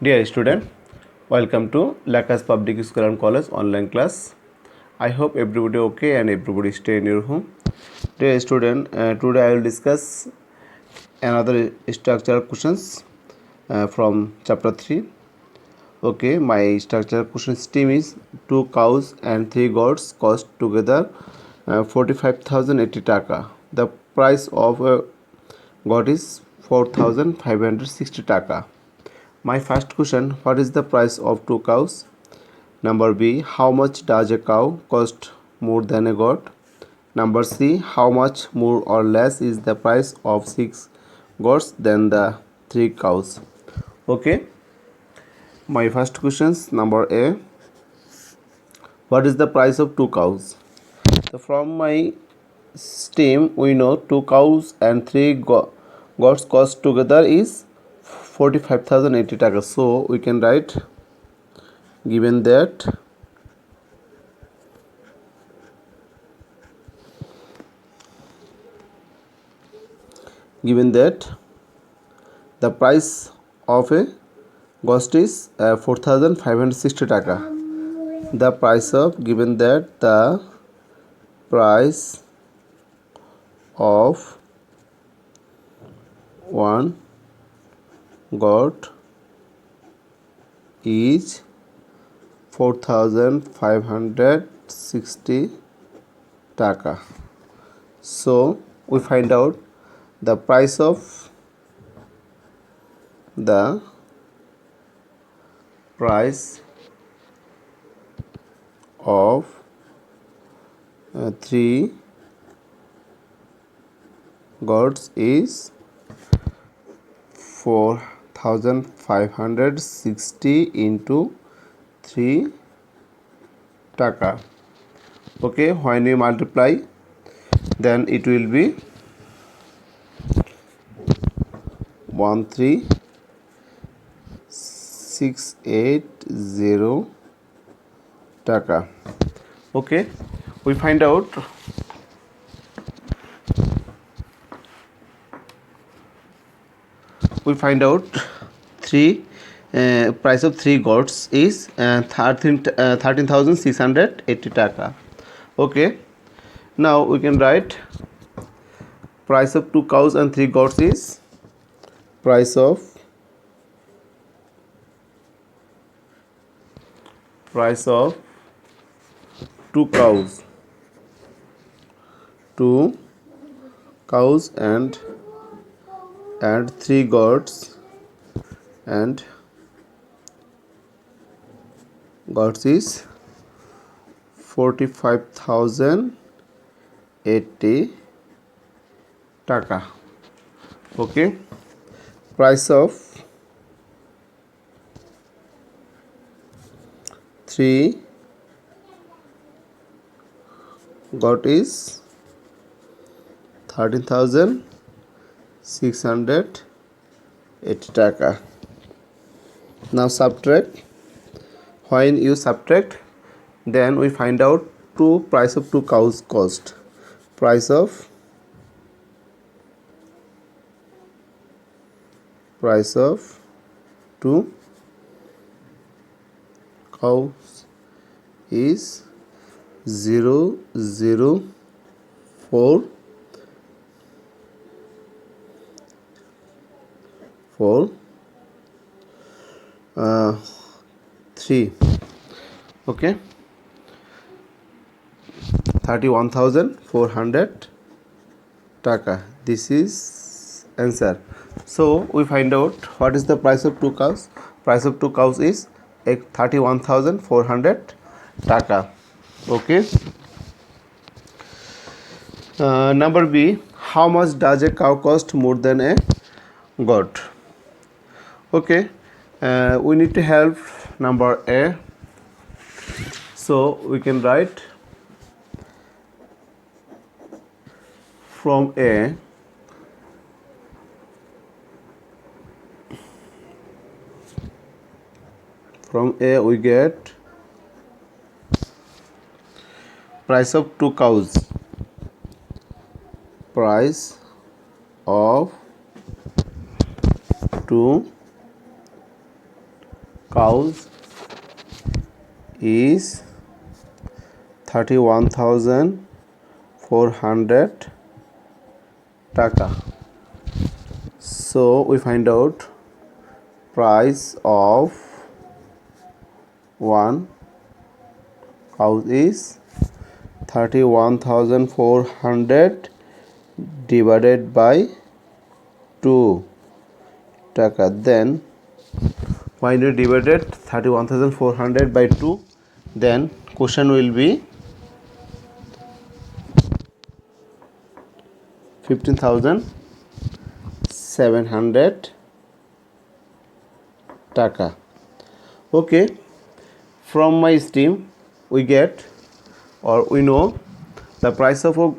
Dear student, welcome to Lakas Public School and College online class. I hope everybody okay and everybody stay in your home. Dear student, today I will discuss another structural questions from chapter 3. Okay, my structural questions team is 2 cows and 3 goats cost together 45,080 taka. The price of a goat is 4,560 taka. My first question, what is the price of 2 cows? Number B, how much does a cow cost more than a goat? Number C, how much more or less is the price of 6 goats than the 3 cows? Okay, my first questions, number A, what is the price of 2 cows? So from my stream, we know 2 cows and 3 goats cost together is 45,080 taka. So we can write given that the price of a ghost is 4,560 taka. The price of the price of one goat is 4,560 taka. So we find out the price of three goats is 4,560 into 3 taka. Okay, when we multiply, then it will be 13,680 taka. Okay, we find out three price of 3 goats is 13,680 taka. Okay, now we can write price of 2 cows and 3 goats is price of 2 cows and 3 goats is 45,080 taka. Okay, price of 3 goat is 13,680 taka. Now subtract. When you subtract, then we find out price of 2 cows cost. Price of 2 cows is 004 3. Okay, 31,400 taka. This is answer. So we find out what is the price of 2 cows. Price of 2 cows is 31,400 taka. Okay, number B, how much does a cow cost more than a goat? Okay, we need to help number A. So we can write from A, we get price of 2 cows. Price of 2 cows is 31,400 taka. So we find out price of one cow is 31,400 divided by 2 taka. Then when you divided 31,400 by 2, then question will be 15,700 taka. Okay, from my stream we get, or we know, the price of a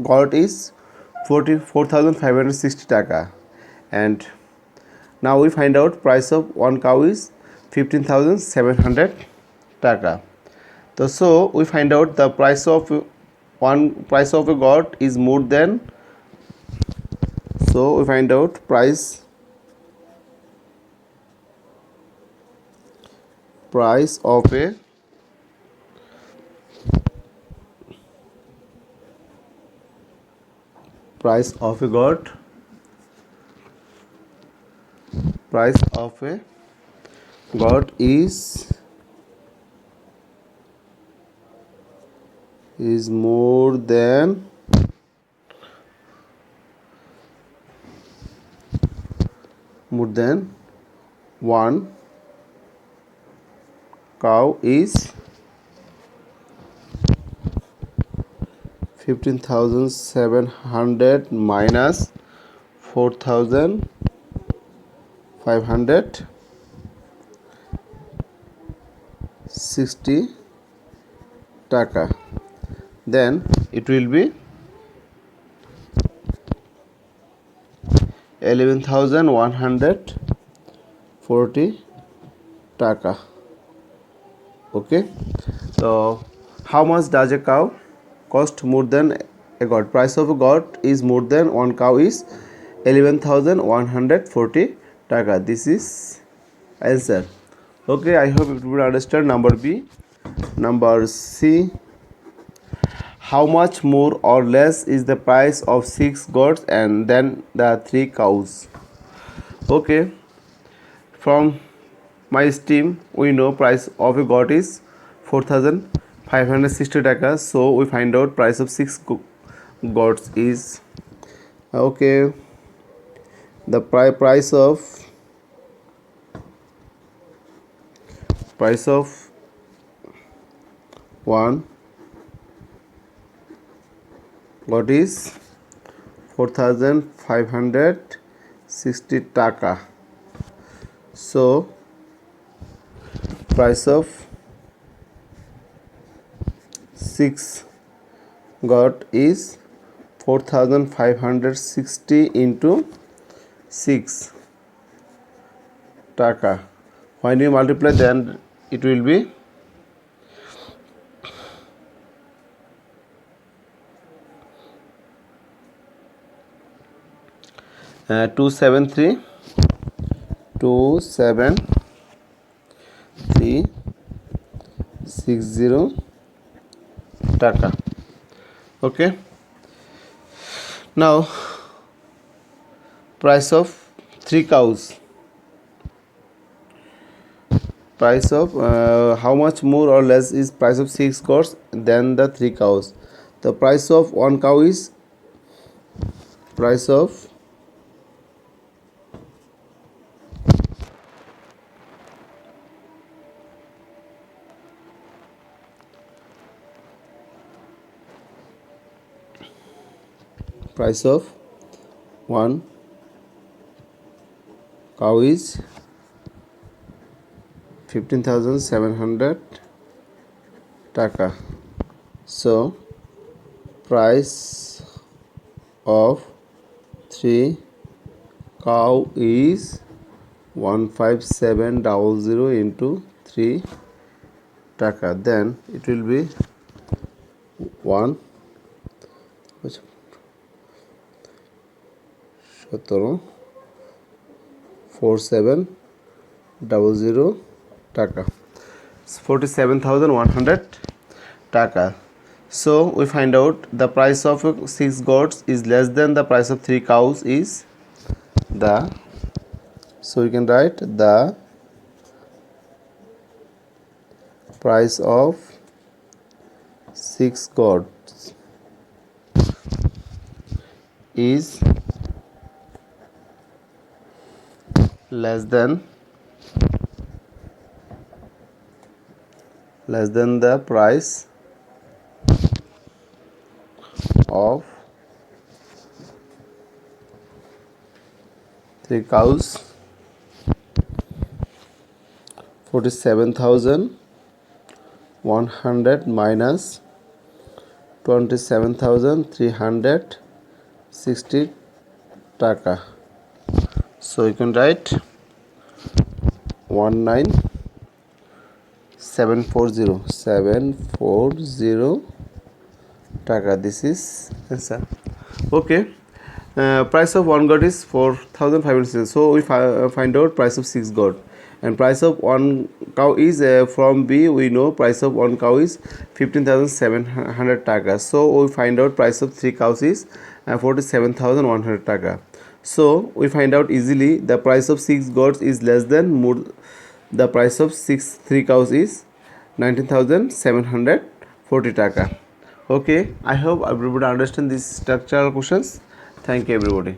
goat is 44,560 taka, and now we find out price of one cow is 15,700 taka. So we find out the price of a goat is more than, so we find out price of a goat is more than one cow is 15,700 minus 4,560 taka. Then it will be 11,140 taka. Okay, so how much does a cow cost more than a goat? Price of a goat is more than one cow is 11,140 taka. This is answer. Okay, I hope you will understand. Number B. Number C, how much more or less is the price of 6 goats and then the 3 cows? Okay, from my stream we know price of a goat is 4,560 taka. So we find out price of 6 goats is, okay, the price of one goat is 4,560 taka. So price of 6 goat is 4,560 into 6 taka. When you multiply, then it will be 27360 taka. Okay, now price of 3 cows, price of how much more or less is price of 6 goats than the 3 cows? The price of one cow is price of one cow is 15,700 taka. So price of 3 cow is 15700 into 3 taka. Then it will be 4700 টাকা, 47,100 টাকা. So we find out the price of 6 goats is less than the price of 3 cows is the, so we can write the price of 6 goats is less than the price of 3 cows. 47,100 minus 27,360 টাকা. So you can write 19,740 টাকা. This is answer. Okay. Price of 1 goat is 4,500. So we find out price of 6 goat, and price of 1 cow is from B we know price of 1 cow is 15,700 taka. So we find out price of 3 cows is 47,100 taka. So we find out easily the price of 6 goats is less than the price of 3 cows is 19,740 taka. Okay, I hope everybody understand these structural questions. Thank you everybody.